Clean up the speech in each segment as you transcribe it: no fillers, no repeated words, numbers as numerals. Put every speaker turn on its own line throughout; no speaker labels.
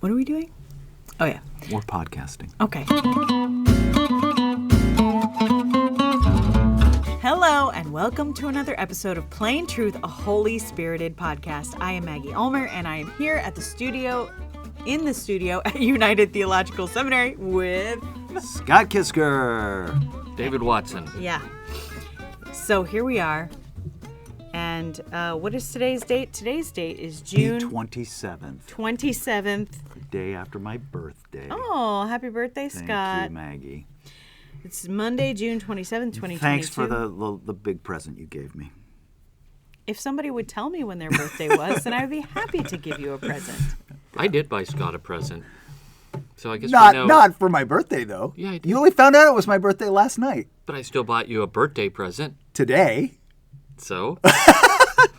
What are we doing? Oh, yeah.
We're podcasting.
Okay. Hello, and welcome to another episode of Plain Truth, a Holy Spirited podcast. I am Maggie Ulmer, and I am here at the studio at United Theological Seminary with
Scott Kisker.
David Watson.
Yeah. So here we are. And what is today's date? Today's date is June
27th.
27th.
The day after my birthday.
Oh, happy birthday, Scott.
Thank you, Maggie.
It's Monday, June 27th, 2022.
Thanks for the big present you gave me.
If somebody would tell me when their birthday was, then I would be happy to give you a present.
I did buy Scott a present. So I guess we know.
Not for my birthday, though.
Yeah, I did.
You only found out it was my birthday last night.
But I still bought you a birthday present.
Today.
So?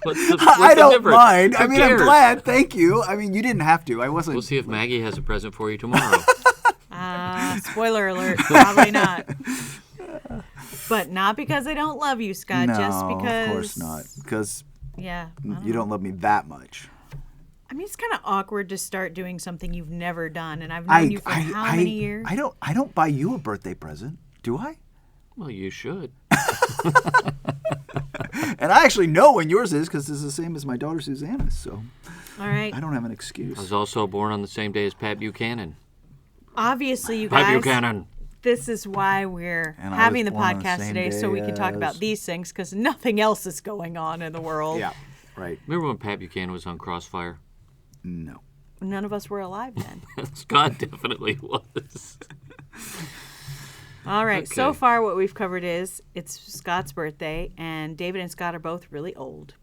What's
I
the
don't
difference?
mind.
Who
I'm
cares?
glad. Thank you. I mean, you didn't have to. I wasn't.
We'll see if Maggie has a present for you tomorrow.
Spoiler alert, probably not. But not because I don't love you, Scott.
No,
just because.
of course not. Because
Yeah.
you don't love me that much.
I mean, it's kind of awkward to start doing something you've never done, and I've known you for how many years?
I don't buy you a birthday present, do I?
Well, you should.
And I actually know when yours is because it's the same as my daughter Susanna's, so
All right.
I don't have an
I
excuse.
was also born on the same day as Pat Buchanan.
Obviously, you
Pat
guys,
Buchanan.
this is why we're
And I
having
was
the
born on the
podcast
same
today, so we
day
can talk about
as-
these things, because nothing else is going on in the world.
Yeah, right.
Remember when Pat Buchanan was on Crossfire?
No.
None of us were alive then.
Scott definitely was.
All right. So
Okay.
far, what we've covered is it's Scott's birthday, and David and Scott are both really old.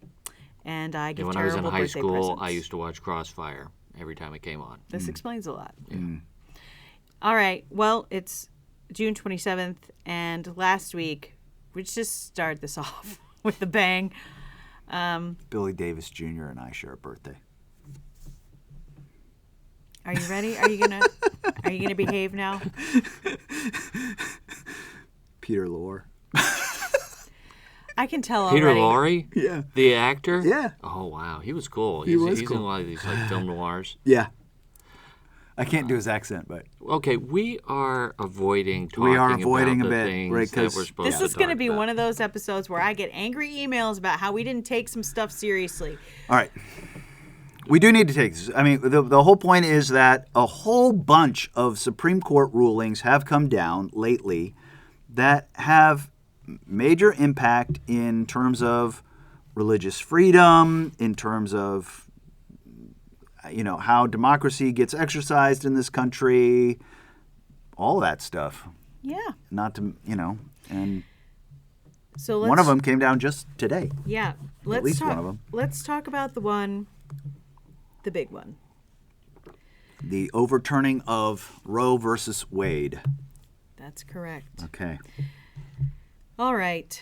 And I give
And when I was in
terrible
high
birthday
school,
presents.
I used to watch Crossfire every time it came on.
This explains a lot. All right. Well, it's June 27th, and last week, we just started this off with a bang.
Billy Davis Jr. and I share a birthday.
Are you ready? Are you gonna behave now?
Peter Lorre.
I can tell
Peter
already.
Lorre?
Yeah.
The actor?
Yeah.
Oh, wow. He was cool.
He was
he's
cool.
in a lot of these like film noirs.
Yeah. I can't do his accent, but
Okay, we are avoiding talking
We are avoiding
about
a
the
bit,
things
right,
that
'cause-
we're supposed
This
to
is going to
talk
be
about.
one of those episodes where I get angry emails about how we didn't take some stuff seriously.
all right. We do need to take this. I mean, the whole point is that a whole bunch of Supreme Court rulings have come down lately that have major impact in terms of religious freedom, in terms of, how democracy gets exercised in this country, all that stuff.
Yeah.
Not to, and
So let's
one of them came down just today.
Yeah. Let's
least
talk,
one of them.
Let's talk about the big one.
The overturning of Roe versus Wade.
That's correct.
Okay.
All right.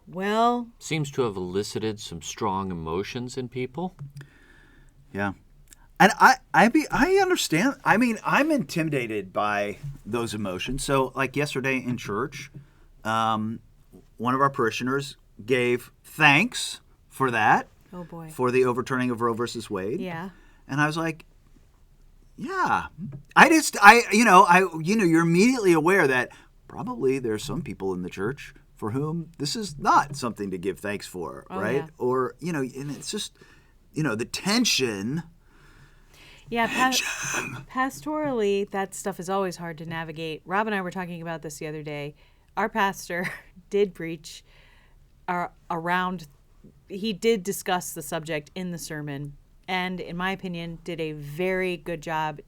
Well,
Seems to have elicited some strong emotions in people.
Yeah. And I understand. I mean, I'm intimidated by those emotions. So, like yesterday in church, one of our parishioners gave thanks for that,
oh boy.
for the overturning of Roe versus Wade.
Yeah.
And I was like, yeah. You're immediately aware that probably there's some people in the church for whom this is not something to give thanks for, right?
Yeah.
Or, and it's just, the tension.
Yeah, pastorally, that stuff is always hard to navigate. Rob and I were talking about this the other day. Our pastor did preach he did discuss the subject in the sermon, and in my opinion, did a very good job,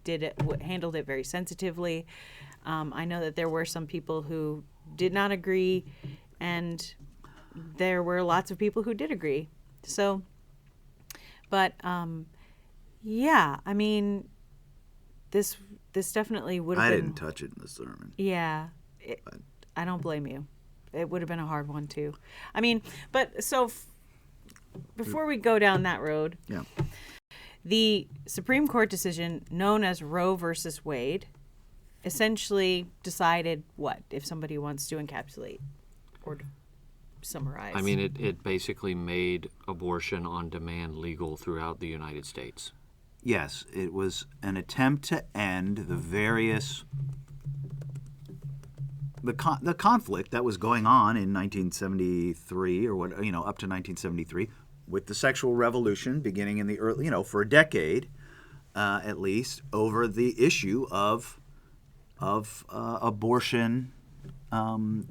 handled it very sensitively. I know that there were some people who did not agree, and there were lots of people who did agree. So, but yeah, I mean, this definitely would have
I
been.
didn't touch it in the sermon.
Yeah, I don't blame you. It would have been a hard one too. I mean, but so before we go down that road,
Yeah.
the Supreme Court decision known as Roe versus Wade essentially decided what, if somebody wants to encapsulate or to summarize.
I mean, it basically made abortion on demand legal throughout the United States.
yes, it was an attempt to end the various the conflict that was going on in 1973 or what, up to 1973 with the sexual revolution beginning in the early, for a decade at least, over the issue of abortion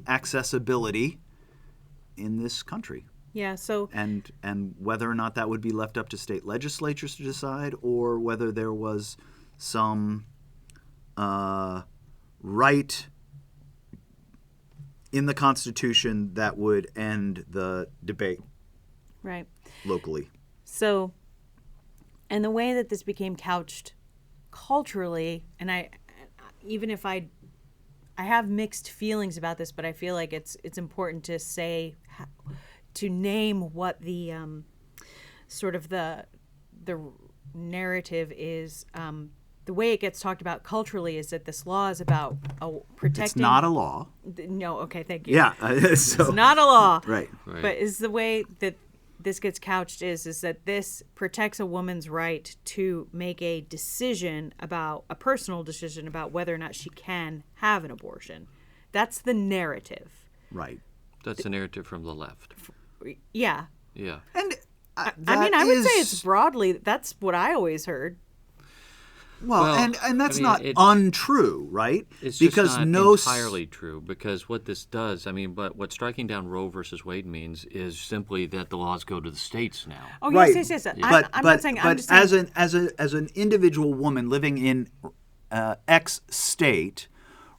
accessibility in this country.
Yeah, so
And whether or not that would be left up to state legislatures to decide, or whether there was some right in the Constitution that would end the debate
right.
locally.
So, and the way that this became couched culturally, and even if I have mixed feelings about this, but I feel like it's important to say, to name what the sort of the narrative is. The way it gets talked about culturally is that this law is about protecting.
It's not a law.
No, okay, thank you.
Yeah,
It's not a law.
Right.
But is the way that this gets couched is that this protects a woman's right to make a decision about a personal decision about whether or not she can have an abortion. That's the narrative.
Right.
That's the narrative from the left.
Yeah.
Yeah.
And
I mean, I would say it's broadly, that's what I always heard.
Well, and that's not untrue, right?
It's
because
just not entirely true, because what this does, but what striking down Roe versus Wade means is simply that the laws go to the states now.
Oh,
right.
yes.
But,
I'm not saying. I'm just saying.
as an individual woman living in X state,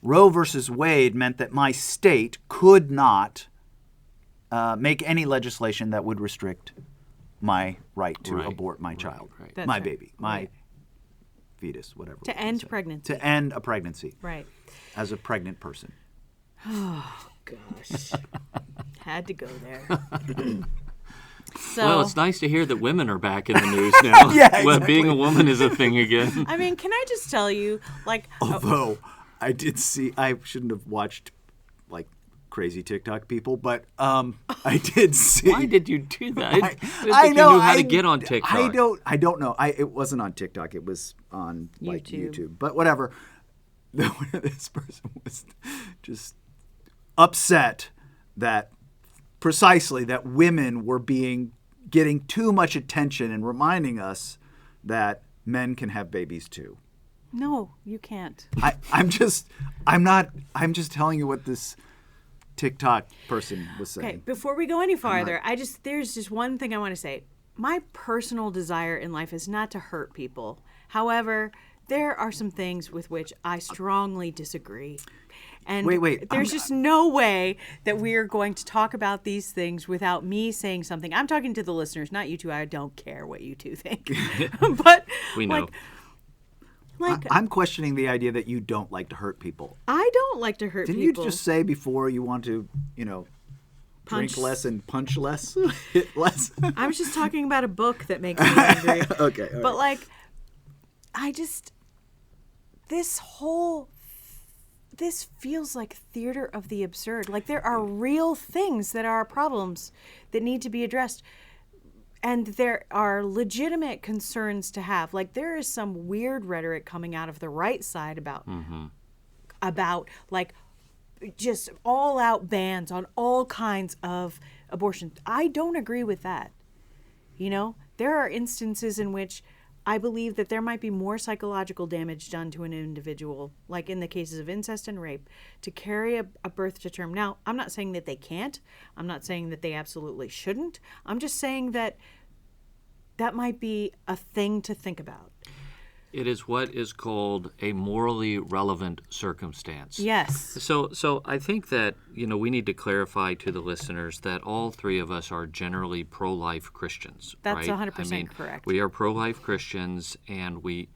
Roe versus Wade meant that my state could not make any legislation that would restrict my right to abort my child, my baby, my fetus, whatever.
To end pregnancy.
To end a pregnancy.
Right.
As a pregnant person.
Oh, gosh. Had to go there. So,
well, it's nice to hear that women are back in the news now.
Yeah, exactly.
Well, being a woman is a thing again.
I mean, can I just tell you, like...
Although, I did see, I shouldn't have watched, like, crazy TikTok people, but I did see...
Why did you do that?
I know.
You knew how to get on TikTok.
I don't know. It wasn't on TikTok. It was on like YouTube. But whatever. This person was just upset that precisely that women were getting too much attention and reminding us that men can have babies too.
No, you can't.
I'm just telling you what this TikTok person was saying.
Okay, before we go any farther, there's just one thing I want to say. My personal desire in life is not to hurt people. However, there are some things with which I strongly disagree. And
wait.
There's just no way that we're going to talk about these things without me saying something. I'm talking to the listeners, not you two. I don't care what you two think. But
we know.
I'm questioning the idea that you don't like to hurt people.
I don't like to hurt
people. Didn't you just say before you want to, drink less and punch less, hit less?
I was just talking about a book that makes me angry.
Okay.
But this feels like theater of the absurd. Like, there are real things that are problems that need to be addressed. And there are legitimate concerns to have. Like, there is some weird rhetoric coming out of the right side about like just all out bans on all kinds of abortion. I don't agree with that. There are instances in which I believe that there might be more psychological damage done to an individual, like in the cases of incest and rape, to carry a birth to term. Now, I'm not saying that they can't. I'm not saying that they absolutely shouldn't. I'm just saying that might be a thing to think about.
It is what is called a morally relevant circumstance.
Yes.
So I think that, we need to clarify to the listeners that all three of us are generally pro-life Christians.
That's
right?
100% correct.
We are pro-life Christians, and we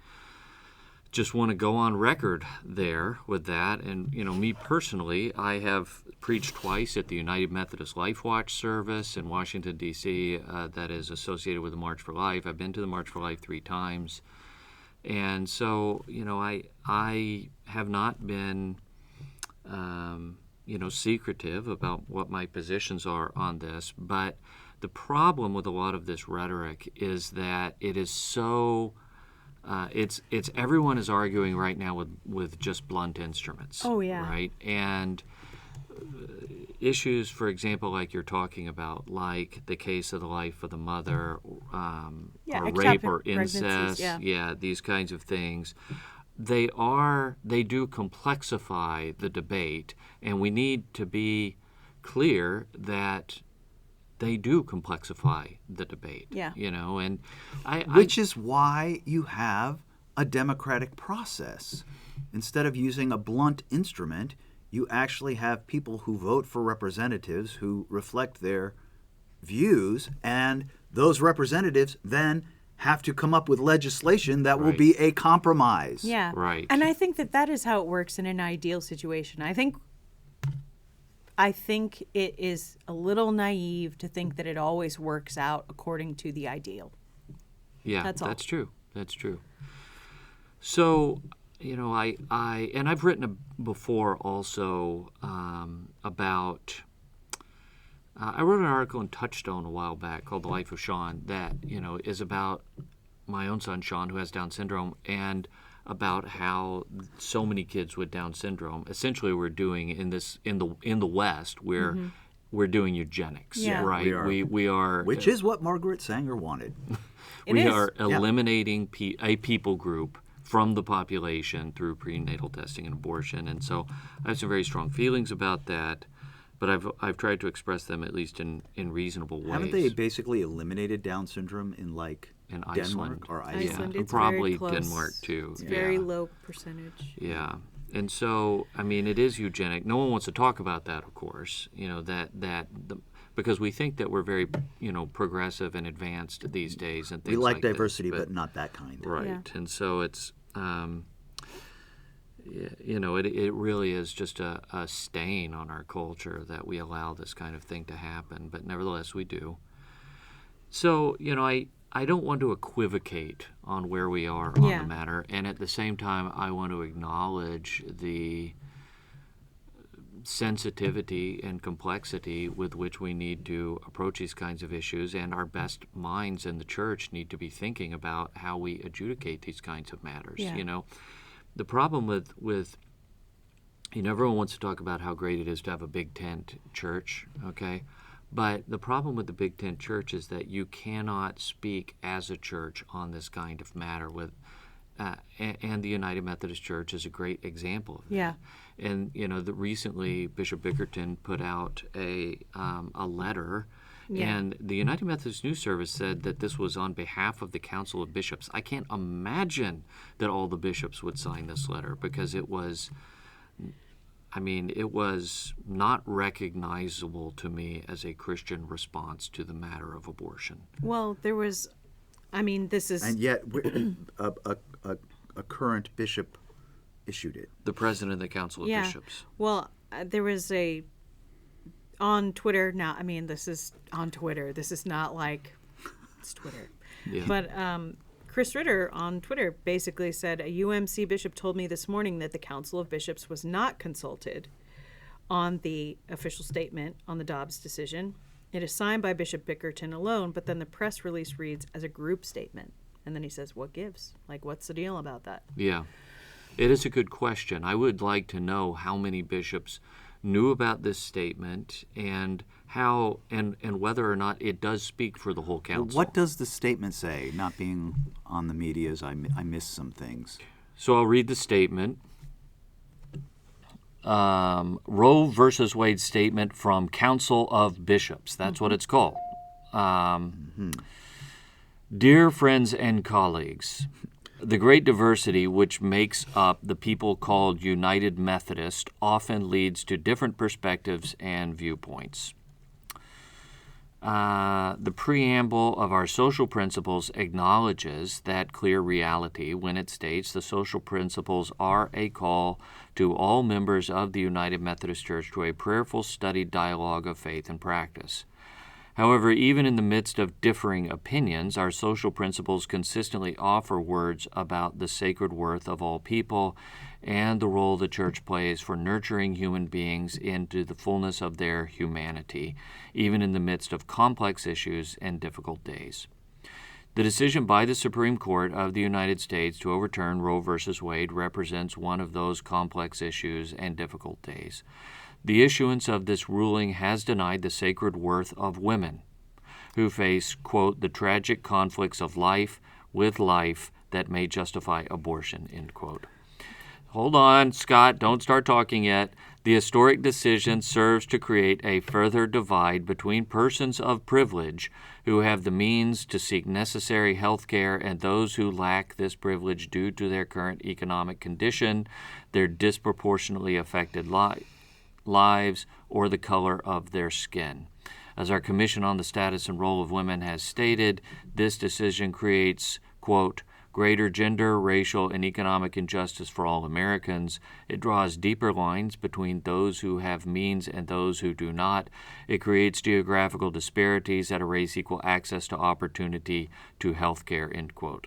just want to go on record there with that. And, me personally, I have preached twice at the United Methodist Life Watch service in Washington, D.C. That is associated with the March for Life. I've been to the March for Life 3 times. And so, I have not been, secretive about what my positions are on this. But the problem with a lot of this rhetoric is that it is so it's everyone is arguing right now with just blunt instruments.
Oh, yeah.
Right, and issues, for example, like you're talking about, like the case of the life of the mother, or rape or
pregnancies,
incest, these kinds of things. They do complexify the debate, and we need to be clear that they do complexify the debate.
Yeah.
And
Which is why you have a democratic process. Instead of using a blunt instrument, you actually have people who vote for representatives who reflect their views, and those representatives then have to come up with legislation that will be a compromise.
Yeah.
Right.
And I think that is how it works in an ideal situation. I think it is a little naive to think that it always works out according to the ideal.
Yeah,
That's all.
That's true. So, I've written before also about. I wrote an article in Touchstone a while back called "The Life of Sean" that is about my own son Sean, who has Down syndrome, and about how so many kids with Down syndrome essentially we're doing in the West where we're doing eugenics,
Yeah.
right? We are,
Which is what Margaret Sanger wanted.
we are eliminating a people group from the population through prenatal testing and abortion, and so I have some very strong feelings about that. But I've tried to express them at least in reasonable ways.
Haven't they basically eliminated Down syndrome in
in
Denmark
Iceland
or
Iceland,
Iceland?
and
it's
probably
very close.
Denmark too.
It's very low percentage.
Yeah, and so it is eugenic. No one wants to talk about that, of course. Because we think that we're very progressive and advanced these days, and things
We like
this,
diversity, but not that kind.
right.
Yeah.
And so it's it really is just a stain on our culture that we allow this kind of thing to happen. But nevertheless, we do. So I don't want to equivocate on where we are on the matter, and at the same time, I want to acknowledge the sensitivity and complexity with which we need to approach these kinds of issues, and our best minds in the church need to be thinking about how we adjudicate these kinds of matters.
Yeah.
The problem with everyone wants to talk about how great it is to have a big tent church, okay? But the problem with the Big Tent Church is that you cannot speak as a church on this kind of matter and the United Methodist Church is a great example of that.
Yeah.
And recently Bishop Bickerton put out a letter, and the United Methodist News Service said that this was on behalf of the Council of Bishops. I can't imagine that all the bishops would sign this letter because it was not recognizable to me as a Christian response to the matter of abortion.
Well, there was, this is...
And yet, a current bishop issued it.
The president of the Council of Bishops.
Well, there was on Twitter, now, this is on Twitter. This is not like, it's Twitter.
Yeah.
But Chris Ritter on Twitter basically said, a UMC bishop told me this morning that the Council of Bishops was not consulted on the official statement on the Dobbs decision. It is signed by Bishop Bickerton alone, but then the press release reads as a group statement. And then he says, what gives? What's the deal about that?
Yeah. It is a good question. I would like to know how many bishops knew about this statement and how and whether or not it does speak for the whole council.
What does the statement say? Not being on the media, I missed some things.
So I'll read the statement. Roe versus Wade statement from Council of Bishops. That's what it's called. Dear friends and colleagues, the great diversity which makes up the people called United Methodist often leads to different perspectives and viewpoints. The preamble of our social principles acknowledges that clear reality when it states the social principles are a call to all members of the United Methodist Church to a prayerful, studied dialogue of faith and practice. However, even in the midst of differing opinions, our social principles consistently offer words about the sacred worth of all people and the role the Church plays for nurturing human beings into the fullness of their humanity, even in the midst of complex issues and difficult days. The decision by the Supreme Court of the United States to overturn Roe v. Wade represents one of those complex issues and difficult days. The issuance of this ruling has denied the sacred worth of women who face, quote, the tragic conflicts of life with life that may justify abortion, end quote. Hold on, Scott, don't start talking yet. The historic decision serves to create a further divide between persons of privilege who have the means to seek necessary health care and those who lack this privilege due to their current economic condition, their disproportionately affected lives, or the color of their skin. As our Commission on the Status and Role of Women has stated, this decision creates, quote, greater gender, racial, and economic injustice for all Americans. It draws deeper lines between those who have means and those who do not. It creates geographical disparities that erase equal access to opportunity to health care, end quote.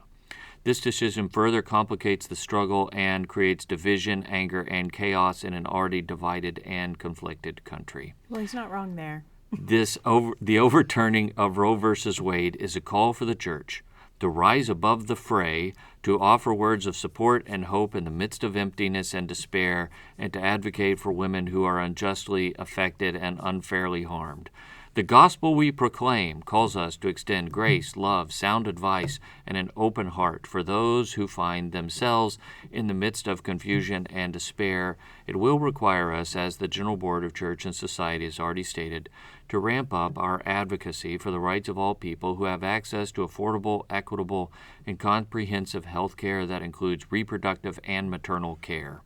This decision further complicates the struggle and creates division, anger, and chaos in an already divided and conflicted country.
Well, he's not wrong there.
The overturning of Roe v. Wade is a call for the church to rise above the fray, to offer words of support and hope in the midst of emptiness and despair, and to advocate for women who are unjustly affected and unfairly harmed. The gospel we proclaim calls us to extend grace, love, sound advice, and an open heart for those who find themselves in the midst of confusion and despair. It will require us, as the General Board of Church and Society has already stated, to ramp up our advocacy for the rights of all people who have access to affordable, equitable, and comprehensive health care that includes reproductive and maternal care.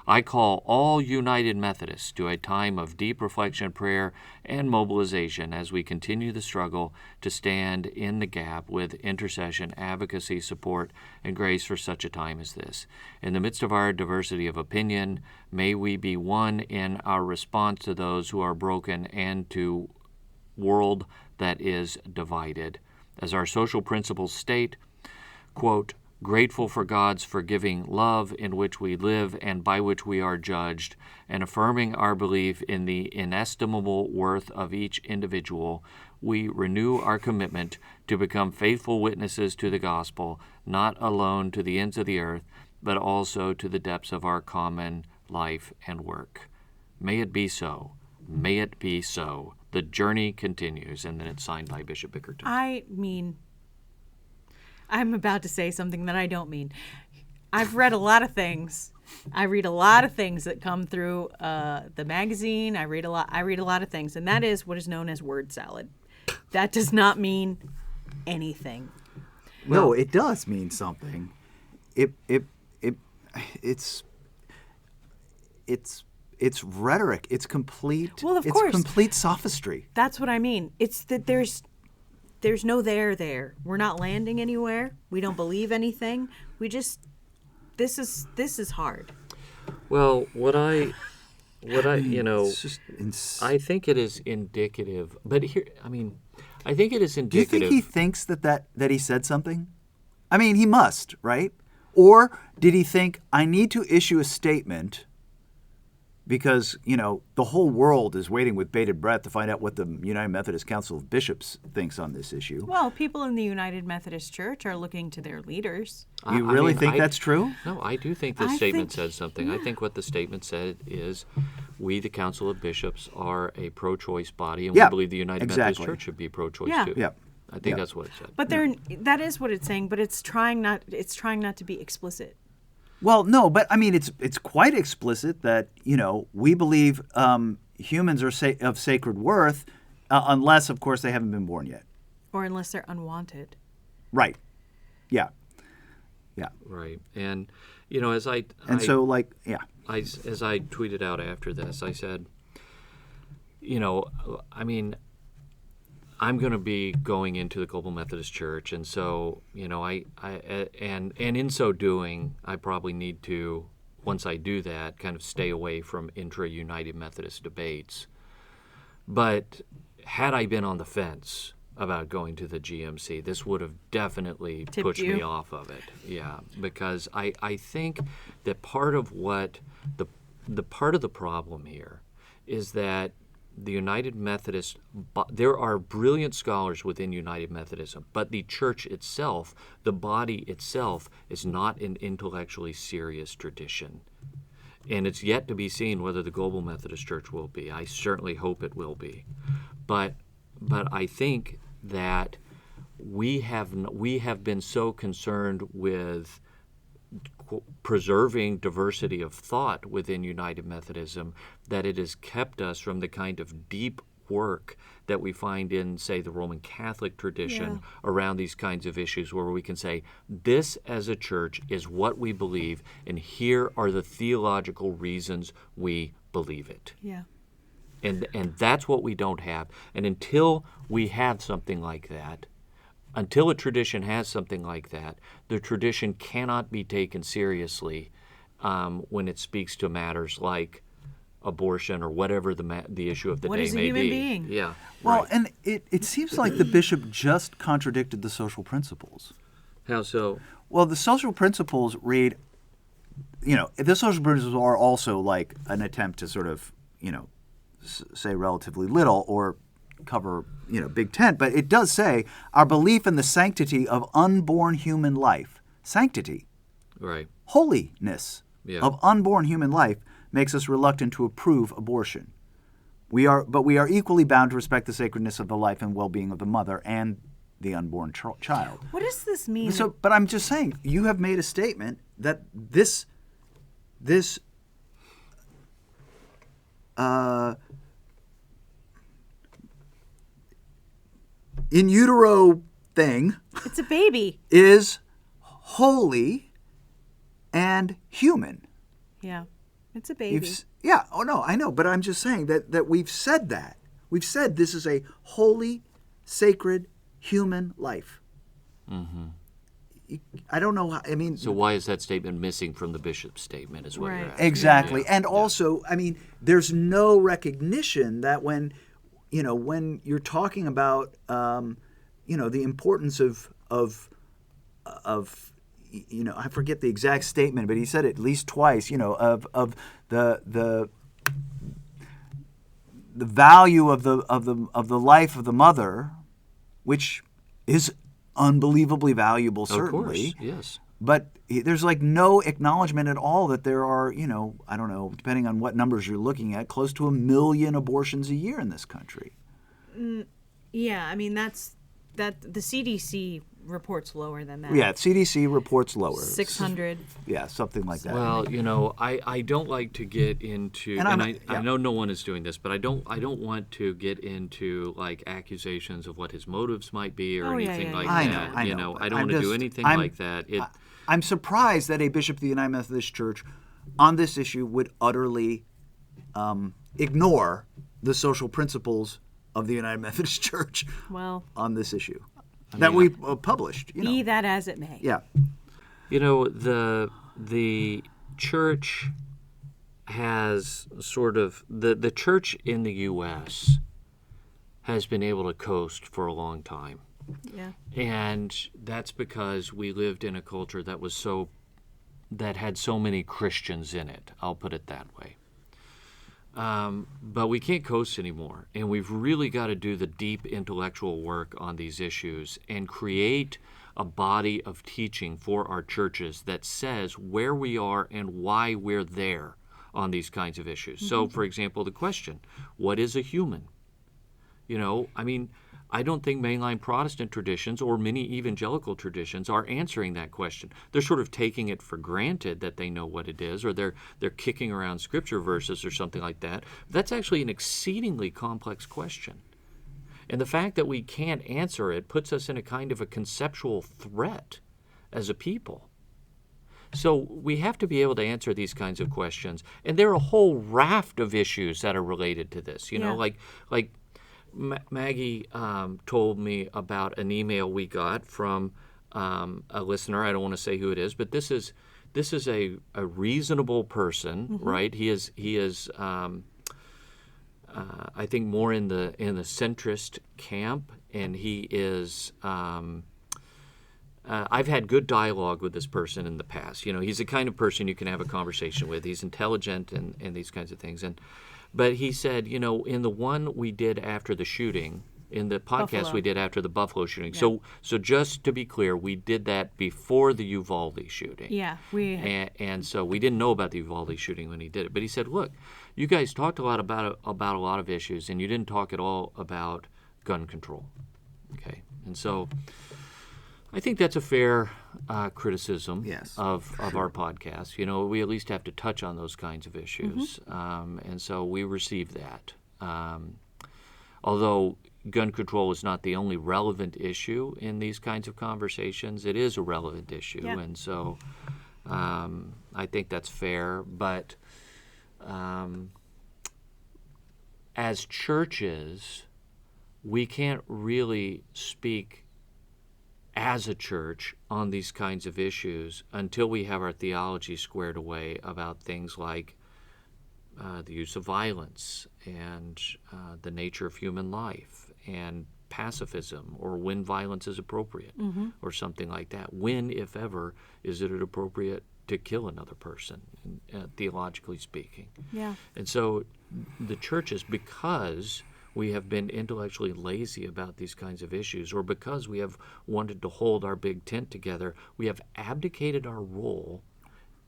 I call all United Methodists to a time of deep reflection, prayer, and mobilization as we continue the struggle to stand in the gap with intercession, advocacy, support, and grace for such a time as this. In the midst of our diversity of opinion, may we be one in our response to those who are broken and to world that is divided. As our social principles state, quote, grateful for God's forgiving love in which we live and by which we are judged, and affirming our belief in the inestimable worth of each individual, we renew our commitment to become faithful witnesses to the gospel, not alone to the ends of the earth, but also to the depths of our common life and work. May it be so. May it be so. The journey continues, and then it's signed by Bishop Bickerton.
I'm about to say something that I don't mean. I've read a lot of things. I read a lot of things that come through the magazine. I read a lot of things, and that is what is known as word salad. That does not mean anything.
No, it does mean something. It's rhetoric. It's complete.
Well, of course.
It's complete sophistry.
That's what I mean. It's that there's no there. We're not landing anywhere. We don't believe anything. We just this is hard.
Well, I think it is indicative. But here, I think it is indicative.
Do you think he thinks that he said something? I mean, he must, right? Or did he think, I need to issue a statement because, the whole world is waiting with bated breath to find out what the United Methodist Council of Bishops thinks on this issue?
Well, people in the United Methodist Church are looking to their leaders.
You really think that's true?
No, I do think the statement says something. Yeah. I think what the statement said is we, the Council of Bishops, are a pro-choice body, and we believe the United Methodist Church should be pro-choice too.
Yeah.
I think that's what it said.
But that is what it's saying, but it's trying not to be explicit.
Well, no, but it's quite explicit that we believe humans are of sacred worth, unless, of course, they haven't been born yet,
or unless they're unwanted.
Right. Yeah.
Right, and as I tweeted out after this, I said, I'm going to be going into the Global Methodist Church, and so and in so doing, I probably need to, once I do that, kind of stay away from intra-United Methodist debates. But had I been on the fence about going to the GMC, this would have definitely pushed me off of it. Yeah, because I think that part of what the part of the problem here is that the United Methodist, there are brilliant scholars within United Methodism, but the church itself, the body itself, is not an intellectually serious tradition. And it's yet to be seen whether the Global Methodist Church will be. I certainly hope it will be. But I think that we have been so concerned with preserving diversity of thought within United Methodism that it has kept us from the kind of deep work that we find in, say, the Roman Catholic tradition around these kinds of issues, where we can say, this as a church is what we believe, and here are the theological reasons we believe it.
Yeah.
And that's what we don't have. And until we have something like that, until a tradition has something like that, the tradition cannot be taken seriously when it speaks to matters like abortion or whatever the issue of the
What
day
is a
may
human
be.
being?
Yeah.
Well,
right.
and it seems like the bishop just contradicted the social principles.
How so?
Well, the social principles read, the social principles are also like an attempt to sort of, say relatively little or cover, big tent, but it does say our belief in the sanctity of unborn human life. Sanctity.
Right.
Holiness of unborn human life makes us reluctant to approve abortion. But we are equally bound to respect the sacredness of the life and well-being of the mother and the unborn child.
What does this mean?
So, but I'm just saying, you have made a statement that this in utero thing
It's a baby.
is holy and human.
Yeah. It's a baby.
Oh no, I know, but I'm just saying that we've said that. We've said this is a holy, sacred, human life.
Mm-hmm.
I don't know how,
So why is that statement missing from the bishop's statement is what you're
Right.
asking.
exactly.
Yeah.
And also, there's no recognition that when you're talking about, the importance of I forget the exact statement, but he said it at least twice, of the value of the life of the mother, which is unbelievably valuable, certainly.
Of course, yes.
But there's like no acknowledgement at all that there are, I don't know, depending on what numbers you're looking at, close to 1 million abortions a year in this country.
Yeah, that's the CDC reports lower than that.
Yeah, CDC reports lower.
600.
Yeah, something like that.
Well, I don't like to get into,
And
I know no one is doing this, but I don't want to get into like accusations of what his motives might be or anything like
I
that.
know.
I don't want to do anything like that.
I'm surprised that a bishop of the United Methodist Church on this issue would utterly ignore the social principles of the United Methodist Church on this issue that we published.
Be that as it may.
Yeah.
The church has sort of the church in the U.S. has been able to coast for a long time.
Yeah.
And that's because we lived in a culture that had so many Christians in it. I'll put it that way. But we can't coast anymore, and we've really got to do the deep intellectual work on these issues and create a body of teaching for our churches that says where we are and why we're there on these kinds of issues. Mm-hmm. So, for example, the question, what is a human? I don't think mainline Protestant traditions or many evangelical traditions are answering that question. They're sort of taking it for granted that they know what it is, or they're kicking around scripture verses or something like that. That's actually an exceedingly complex question. And the fact that we can't answer it puts us in a kind of a conceptual threat as a people. So we have to be able to answer these kinds of questions. And there are a whole raft of issues that are related to this, like Maggie told me about an email we got from a listener. I don't want to say who it is, but this is a reasonable person, mm-hmm. right? He is I think more in the centrist camp, and he is I've had good dialogue with this person in the past. He's the kind of person you can have a conversation with. He's intelligent and these kinds of things. But he said, in the one we did after the shooting, in the podcast
Buffalo.
we did after the Buffalo shooting.
Yeah.
So just to be clear, we did that before the Uvalde shooting.
Yeah,
And so we didn't know about the Uvalde shooting when he did it. But he said, look, you guys talked a lot about a lot of issues, and you didn't talk at all about gun control. Okay, and so I think that's a fair criticism
Yes,
of our podcast. We at least have to touch on those kinds of issues, and so we receive that. Although gun control is not the only relevant issue in these kinds of conversations, it is a relevant issue,
Yeah.
and so I think that's fair. But as churches, we can't really speak as a church on these kinds of issues until we have our theology squared away about things like the use of violence and the nature of human life and pacifism, or when violence is appropriate, or something like that. When, if ever, is it appropriate to kill another person, theologically speaking?
Yeah.
And so the churches, because we have been intellectually lazy about these kinds of issues, or because we have wanted to hold our big tent together, we have abdicated our role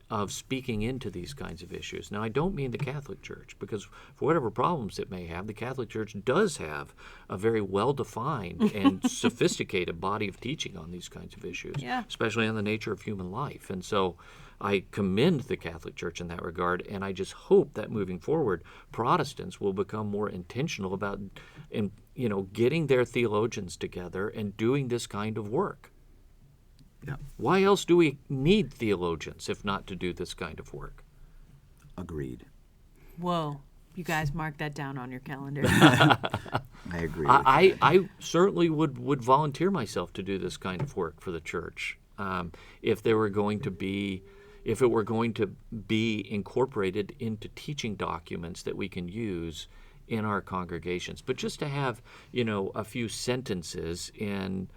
of speaking into these kinds of issues. Now, I don't mean the Catholic Church, because for whatever problems it may have, the Catholic Church does have a very well-defined and sophisticated body of teaching on these kinds of issues,
Yeah.
especially on the nature of human life. And so I commend the Catholic Church in that regard, and I just hope that moving forward, Protestants will become more intentional about getting their theologians together and doing this kind of work.
Yeah.
Why else do we need theologians if not to do this kind of work?
Agreed.
Whoa. You guys mark that down on your calendar.
I agree. With you.
I certainly would volunteer myself to do this kind of work for the church if it were going to be incorporated into teaching documents that we can use in our congregations. But just to have a few sentences in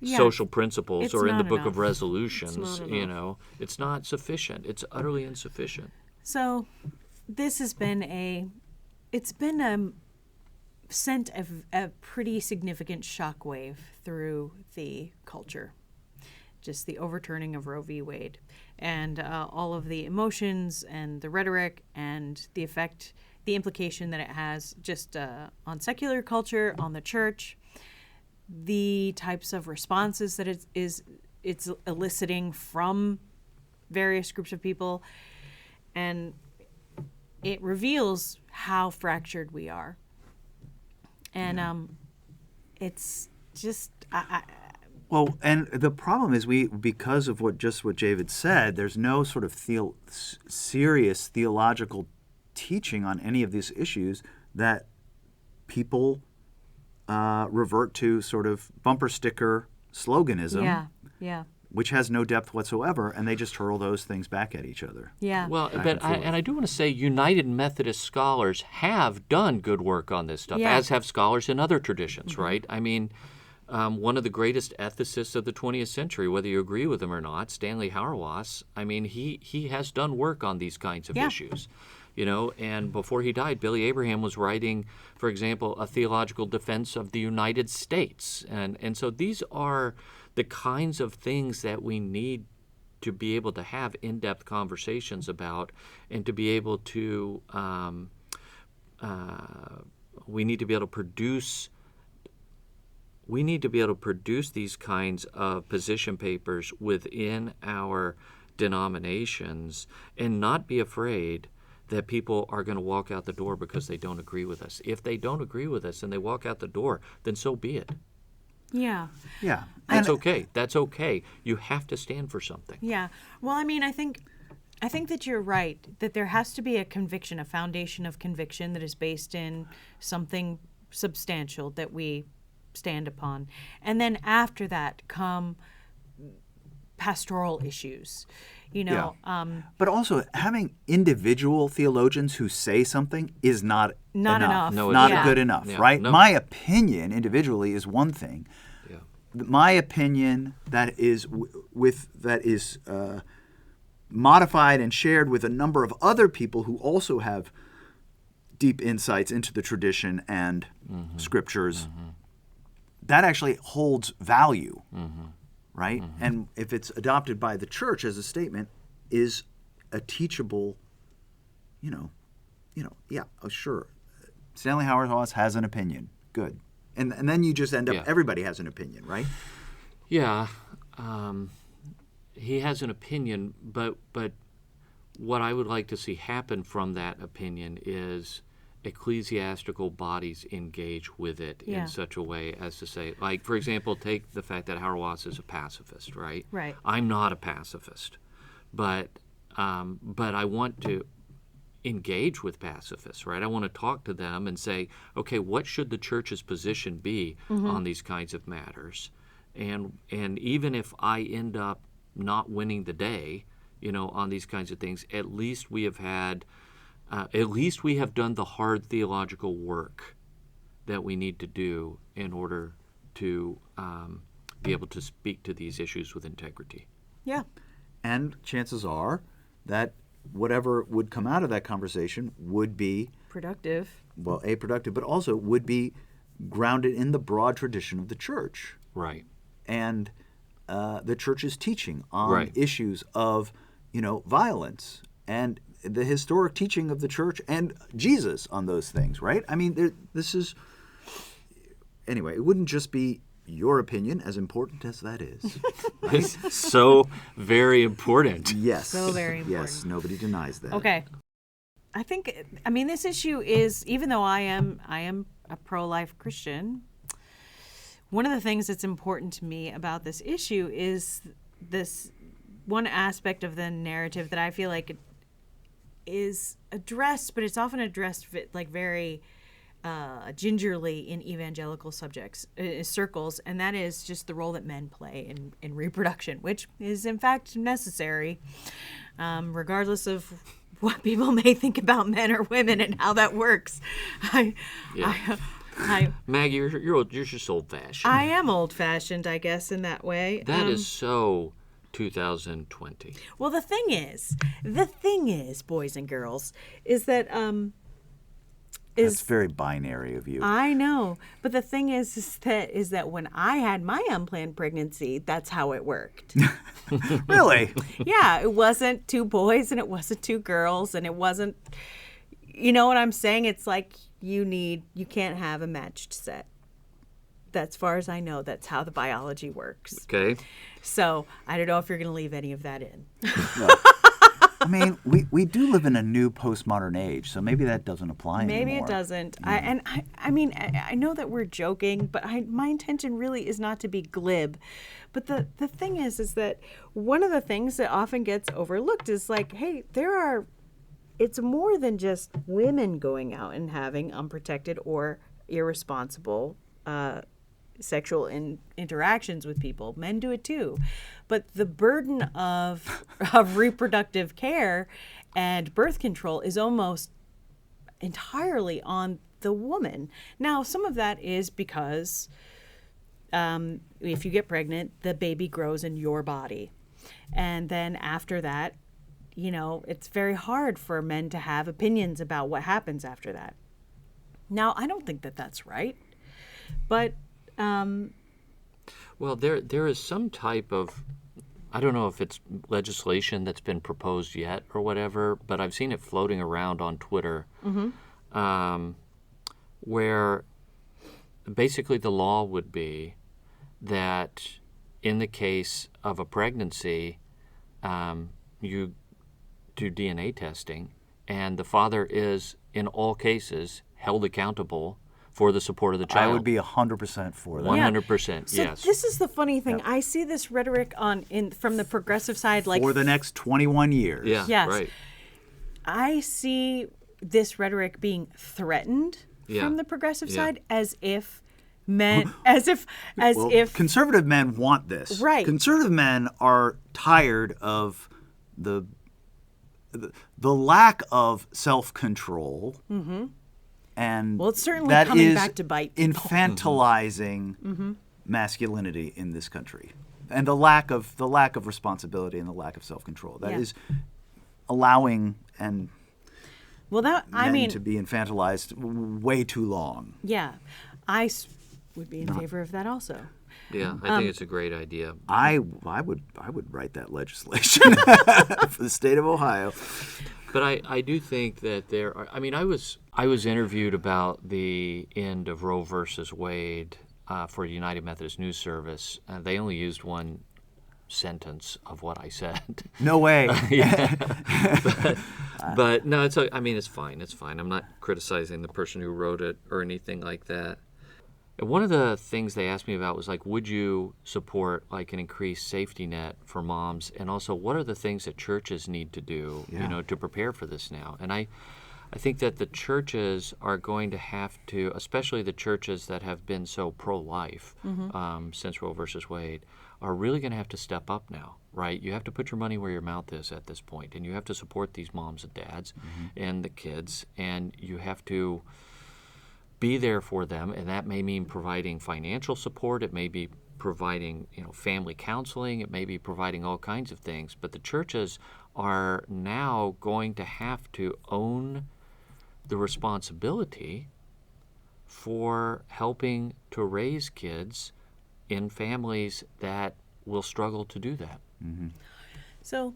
social principles
it's
or in the
not
Book of
enough.
Resolutions,
It's not enough.
it's not sufficient. It's utterly insufficient.
So this has been sent a pretty significant shockwave through the culture. Just the overturning of Roe v. Wade, and all of the emotions and the rhetoric and the effect, the implication that it has just on secular culture, on the church, the types of responses that it's eliciting from various groups of people, and it reveals how fractured we are. And it's just
Well, and the problem is because of what David said, there's no sort of serious theological teaching on any of these issues, that people revert to sort of bumper sticker sloganism,
yeah.
which has no depth whatsoever, and they just hurl those things back at each other.
Yeah.
Well,
Back
but
and forth.
I do want to say United Methodist scholars have done good work on this stuff,
Yeah.
as have scholars in other traditions, right? I mean, one of the greatest ethicists of the 20th century, whether you agree with him or not, Stanley Hauerwas, I mean, he has done work on these kinds of
Yeah.
issues. And before he died, Billy Abraham was writing, for example, a theological defense of the United States. And so these are the kinds of things that we need to be able to have in-depth conversations about, and to be able to, we need to be able to produce these kinds of position papers within our denominations, and not be afraid that people are going to walk out the door because they don't agree with us. If they don't agree with us and they walk out the door, then so be it.
Yeah.
Yeah.
That's okay. That's okay. You have to stand for something.
Yeah. Well, I mean, I think that you're right, that there has to be a conviction, a foundation of conviction that is based in something substantial that we stand upon. And then after that come pastoral issues,
But also, having individual theologians who say something is not
Not enough.
No,
not
it's
not.
good enough,
Yeah.
right?
No.
My opinion individually is one thing,
Yeah.
my opinion that is modified and shared with a number of other people who also have deep insights into the tradition and scriptures, that actually holds value, right? And if it's adopted by the church as a statement, is a teachable, sure. Stanley Hauerwas has an opinion. Good. And then you just end up, everybody has an opinion, right?
Yeah. He has an opinion, but what I would like to see happen from that opinion is ecclesiastical bodies engage with it in such a way as to say, like, for example, take the fact that Hauerwas is a pacifist, right?
Right.
I'm not a pacifist, but I want to engage with pacifists, right? I want to talk to them and say, okay, what should the church's position be on these kinds of matters? And even if I end up not winning the day, on these kinds of things, at least we have done the hard theological work that we need to do in order to be able to speak to these issues with integrity.
Yeah.
And chances are that whatever would come out of that conversation would be
productive,
but also would be grounded in the broad tradition of the church.
Right.
And the church's teaching on issues of, violence and the historic teaching of the church and Jesus on those things, right? I mean, anyway, it wouldn't just be your opinion, as important as that is. Right?
So very important.
Yes.
So very important.
Yes, nobody denies that.
Okay. This issue is, even though I am a pro-life Christian, one of the things that's important to me about this issue is this one aspect of the narrative that I feel like is addressed, but it's often addressed like very gingerly in evangelical circles, and that is just the role that men play in reproduction, which is in fact necessary, regardless of what people may think about men or women and how that works.
Maggie, you're just old-fashioned.
I am old-fashioned, I guess, in that way.
That is so 2020.
Well, the thing is, boys and girls, is that
that's very binary of you.
I know, but the thing is that when I had my unplanned pregnancy, that's how it worked.
Really?
Yeah, it wasn't 2 boys and it wasn't 2 girls, and it wasn't. You know what I'm saying? It's like you can't have a matched set. That's far as I know. That's how the biology works.
Okay.
So I don't know if you're going to leave any of that in.
No. I mean, we do live in a new postmodern age, so maybe that doesn't apply anymore.
Maybe it doesn't. I know that we're joking, but my intention really is not to be glib. But the thing is that one of the things that often gets overlooked is like, hey, it's more than just women going out and having unprotected or irresponsible sexual interactions with people. Men do it too. But the burden of reproductive care and birth control is almost entirely on the woman. Now, some of that is because if you get pregnant, the baby grows in your body. And then after that, it's very hard for men to have opinions about what happens after that. Now, I don't think that that's right. But
well, there is some type of, I don't know if it's legislation that's been proposed yet or whatever, but I've seen it floating around on Twitter, where basically the law would be that in the case of a pregnancy, you do DNA testing, and the father is, in all cases, held accountable for the support of the child.
I would be 100% for that.
100%,
so
yes.
This is the funny thing. I see this rhetoric from the progressive side, like
for the next 21 years.
Yeah,
yes.
Right.
I see this rhetoric being threatened from the progressive side, as if men, if
conservative men want this.
Right.
Conservative men are tired of the lack of self-control. And
well, it's certainly
that
coming
is
back to bite people.
infantilizing masculinity in this country, and the lack of responsibility and the lack of self-control. That is allowing and men to be infantilized way too long.
Yeah, would be in favor of that also.
Yeah, I think it's a great idea.
I would write that legislation for the state of Ohio.
But I do think that there are. I mean, I was interviewed about the end of Roe versus Wade for United Methodist News Service. They only used one sentence of what I said.
No way.
But no, I mean, it's fine. It's fine. I'm not criticizing the person who wrote it or anything like that. And one of the things they asked me about was like, would you support like an increased safety net for moms? And also, what are the things that churches need to do, to prepare for this now? And I think that the churches are going to have to, especially the churches that have been so pro-life since Roe versus Wade, are really going to have to step up now, right? You have to put your money where your mouth is at this point, and you have to support these moms and dads and the kids, and you have to be there for them, and that may mean providing financial support. It may be providing, family counseling. It may be providing all kinds of things. But the churches are now going to have to own the responsibility for helping to raise kids in families that will struggle to do that.
Mm-hmm.
So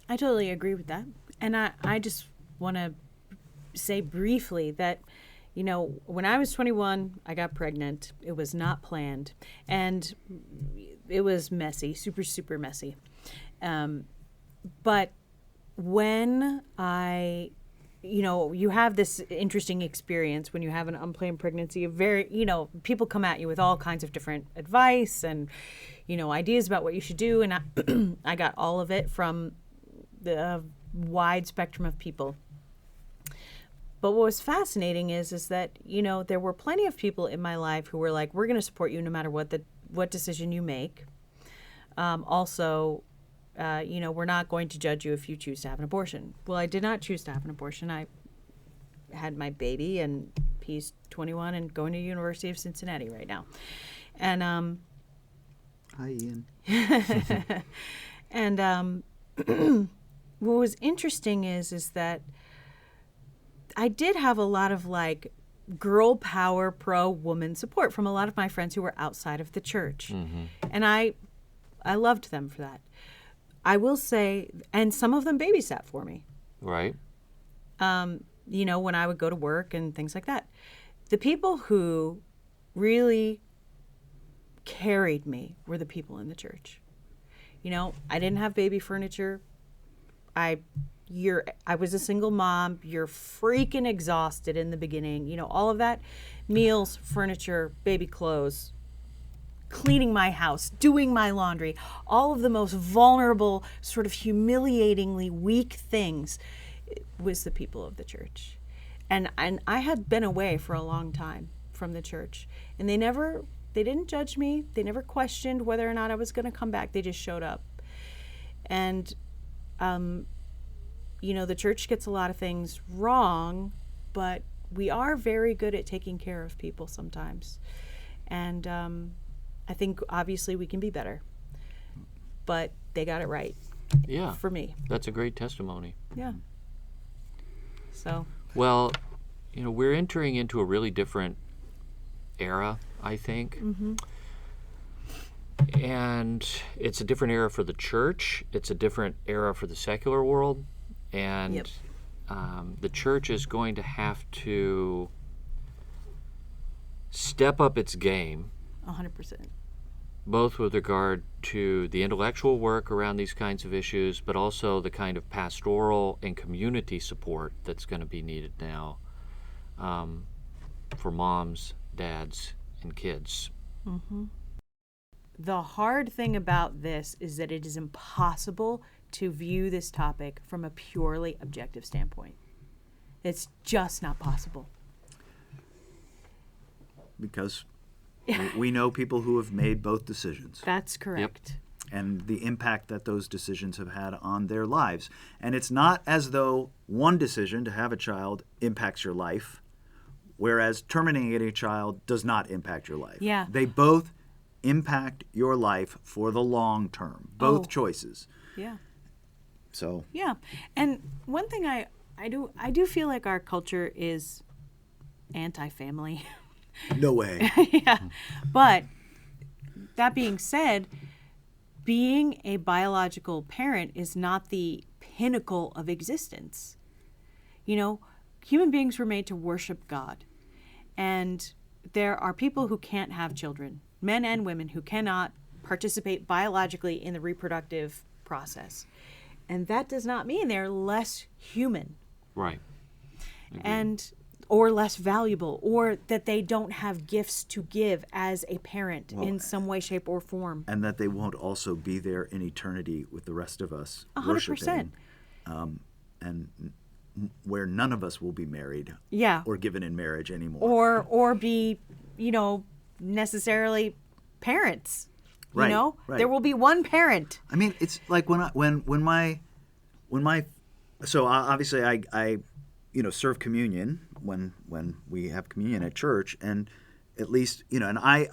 I totally agree with that. And I just want to say briefly that, when I was 21, I got pregnant. It was not planned. And it was messy, super, super messy. But when you have this interesting experience when you have an unplanned pregnancy. People come at you with all kinds of different advice and, ideas about what you should do. And I got all of it from the wide spectrum of people. But what was fascinating is that, there were plenty of people in my life who were like, we're going to support you no matter what decision you make. We're not going to judge you if you choose to have an abortion. Well, I did not choose to have an abortion. I had my baby, and he's 21 and going to University of Cincinnati right now. And
hi, Ian.
And what was interesting is that I did have a lot of girl power, pro-woman support from a lot of my friends who were outside of the church. Mm-hmm. And I loved them for that. I will say, and some of them babysat for me.
Right.
When I would go to work and things like that. The people who really carried me were the people in the church. I didn't have baby furniture. I was a single mom. You're freaking exhausted in the beginning. All of that. Meals, furniture, baby clothes, cleaning my house, doing my laundry, all of the most vulnerable, sort of humiliatingly weak things was the people of the church. And I had been away for a long time from the church. And they didn't judge me. They never questioned whether or not I was going to come back. They just showed up. And, the church gets a lot of things wrong, but we are very good at taking care of people sometimes. And I think obviously we can be better, but they got it right.
Yeah.
For me.
That's a great testimony.
Yeah. So.
Well, we're entering into a really different era, I think. Mm-hmm. And it's a different era for the church. It's a different era for the secular world. And
yep.
The church is going to have to step up its game.
100%.
Both with regard to the intellectual work around these kinds of issues, but also the kind of pastoral and community support that's going to be needed now for moms, dads, and kids.
Mm-hmm. The hard thing about this is that it is impossible to view this topic from a purely objective standpoint. It's just not possible.
Because we know people who have made both decisions.
That's correct.
Yep.
And the impact that those decisions have had on their lives. And it's not as though one decision to have a child impacts your life, whereas terminating a child does not impact your life.
Yeah.
They both impact your life for the long term, both
Oh.
choices.
Yeah.
So
Yeah. And one thing I do feel like our culture is anti-family.
no way.
Yeah. But that being said, being a biological parent is not the pinnacle of existence. You know, human beings were made to worship God. And there are people who can't have children, men and women who cannot participate biologically in the reproductive process. And that does not mean they're less human
Right.
and or less valuable, or that they don't have gifts to give as a parent in some way, shape, or form.
And that they won't also be there in eternity with the rest of us
100%.
worshiping, and where none of us will be married
Yeah.
or given in marriage anymore.
Or be, necessarily parents. You
Right,
know?
right.
There will be one parent.
I mean, it's like when my so obviously I serve communion when we have communion at church, and at least and I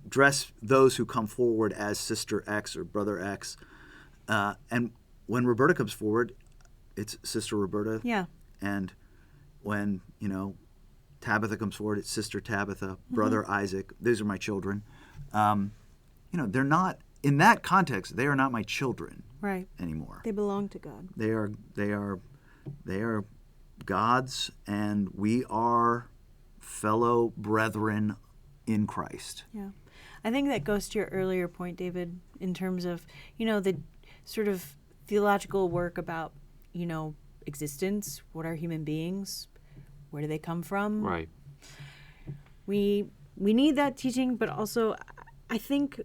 address those who come forward as Sister X or Brother X, and when Roberta comes forward, it's Sister Roberta.
Yeah.
And when Tabitha comes forward, it's Sister Tabitha, Brother Isaac. These are my children. They're not in that context. They are not my children
Right.
anymore.
They belong to God.
They are God's, and we are fellow brethren in Christ.
Yeah. I think that goes to your earlier point, David, in terms of, the sort of theological work about, existence. What are human beings? Where do they come from?
Right.
We need that teaching, but also I think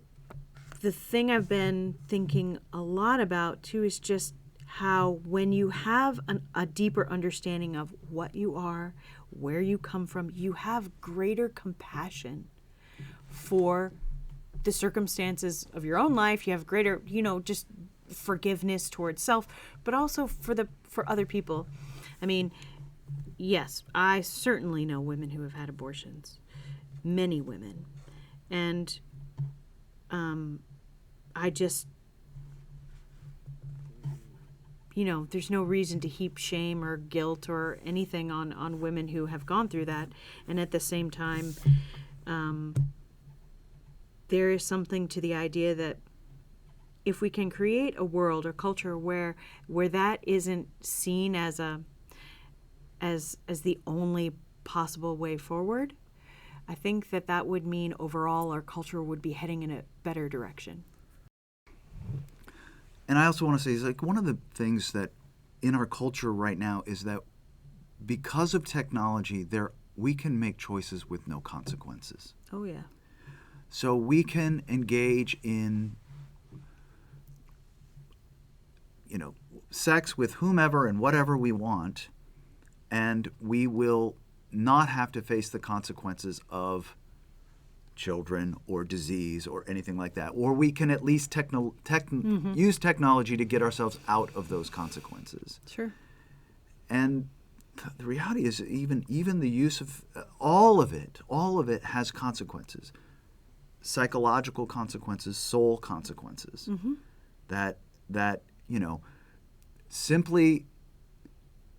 the thing I've been thinking a lot about too is just how when you have a deeper understanding of what you are, where you come from, you have greater compassion for the circumstances of your own life. You have greater, just forgiveness towards self, but also for other people. I mean, yes, I certainly know women who have had abortions, many women, and I just, there's no reason to heap shame or guilt or anything on women who have gone through that. And at the same time, there is something to the idea that if we can create a world or culture where that isn't seen as the only possible way forward, I think that would mean overall our culture would be heading in a better direction.
And I also want to say, is like one of the things that in our culture right now is that because of technology, we can make choices with no consequences.
Oh yeah.
So we can engage in sex with whomever and whatever we want, and we will not have to face the consequences of children or disease or anything like that. Or we can at least use technology to get ourselves out of those consequences.
Sure.
And the reality is even the use of all of it has consequences. Psychological consequences, soul consequences.
Mm-hmm.
That simply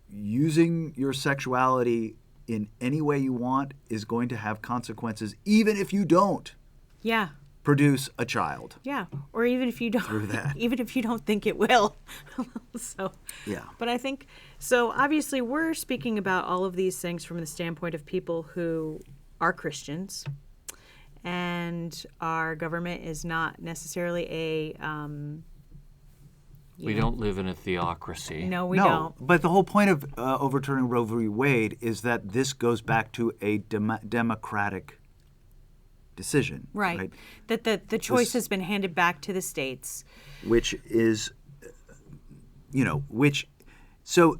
using your sexuality in any way you want is going to have consequences, even if you don't
Yeah.
produce a child.
Yeah. Or even if you don't
Through that.
even if you don't think it will. So
Yeah.
But I think so obviously we're speaking about all of these things from the standpoint of people who are Christians, and our government is not necessarily a
We don't live in a theocracy.
no, we
no,
don't.
but the whole point of overturning Roe v. Wade is that this goes back to a democratic decision.
Right. That the choice
This-
has been handed back to the states.
Which is, so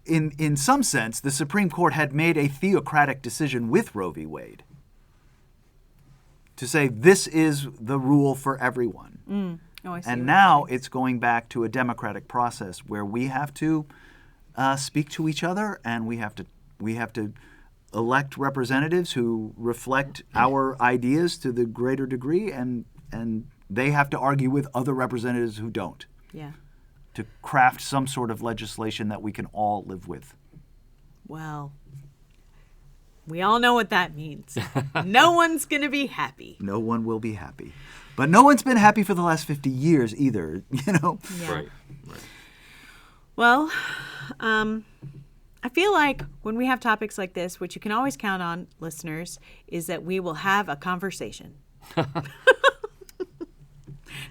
in some sense, the Supreme Court had made a theocratic decision with Roe v. Wade to say this is the rule for everyone.
Oh, I see.
And
what
now
you're saying.
it's going back to a democratic process where we have to speak to each other, and we have to elect representatives who reflect our ideas to the greater degree, and they have to argue with other representatives who don't
Yeah.
to craft some sort of legislation that we can all live with.
Well, we all know what that means. No one's going to be happy.
No one will be happy. But no one's been happy for the last 50 years either, you know?
Yeah.
Right.
Well, I feel like when we have topics like this, what you can always count on, listeners, is that we will have a conversation.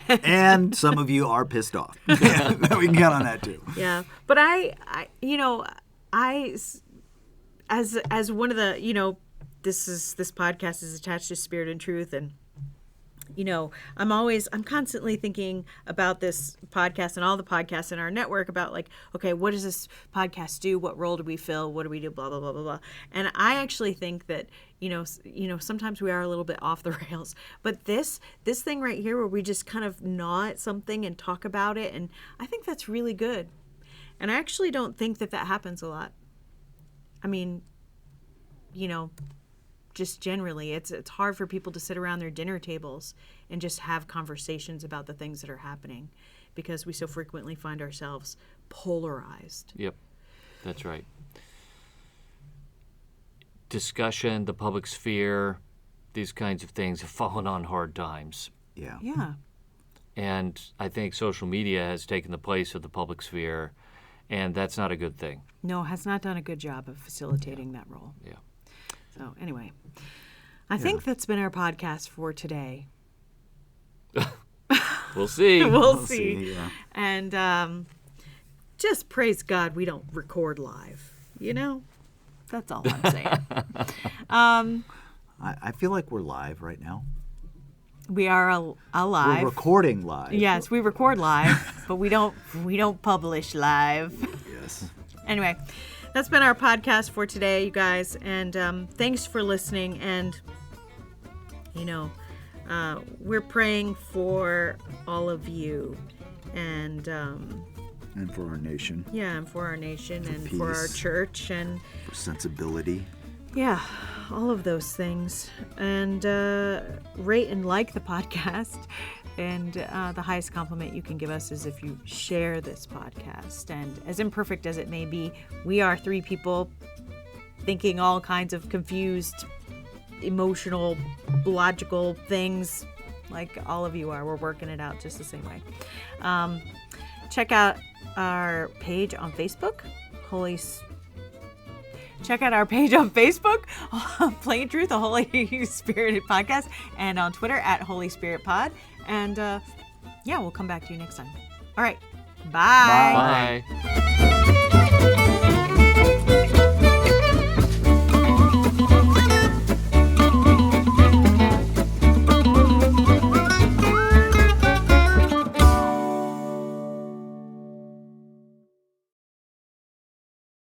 And some of you are pissed off. We can count on that too.
Yeah. But I as one of the, this podcast is attached to Spirit and Truth, and I'm constantly thinking about this podcast and all the podcasts in our network about, like, okay, what does this podcast do? What role do we fill? What do we do? Blah, blah, blah, blah, blah. And I actually think that, sometimes we are a little bit off the rails, but this thing right here where we just kind of gnaw at something and talk about it, and I think that's really good. And I actually don't think that happens a lot. I mean, just generally, it's hard for people to sit around their dinner tables and just have conversations about the things that are happening, because we so frequently find ourselves polarized.
Yep, that's right. Discussion, the public sphere, these kinds of things have fallen on hard times.
Yeah.
Yeah.
And I think social media has taken the place of the public sphere, and that's not a good thing.
No, has not done a good job of facilitating that role.
Yeah.
So anyway, I think that's been our podcast for today.
We'll see.
We'll see.
Yeah.
And just praise God we don't record live. That's all I'm saying.
I feel like we're live right now.
We are alive.
We're recording live.
Yes, we record live, but we don't publish live.
Yes.
Anyway, that's been our podcast for today, you guys, and thanks for listening. And we're praying for all of you, and
for our nation.
Yeah, and for our nation, and
peace.
for our church, and
For sensibility.
yeah, all of those things. And rate and like the podcast. And the highest compliment you can give us is if you share this podcast. And as imperfect as it may be, we are three people thinking all kinds of confused, emotional, logical things, like all of you are. We're working it out just the same way. Check out our page on Facebook, Check out our page on Facebook, Plain Truth, a Holy Spirited Podcast, and on Twitter at Holy Spirit Pod. And we'll come back to you next time. All right. Bye.
Bye.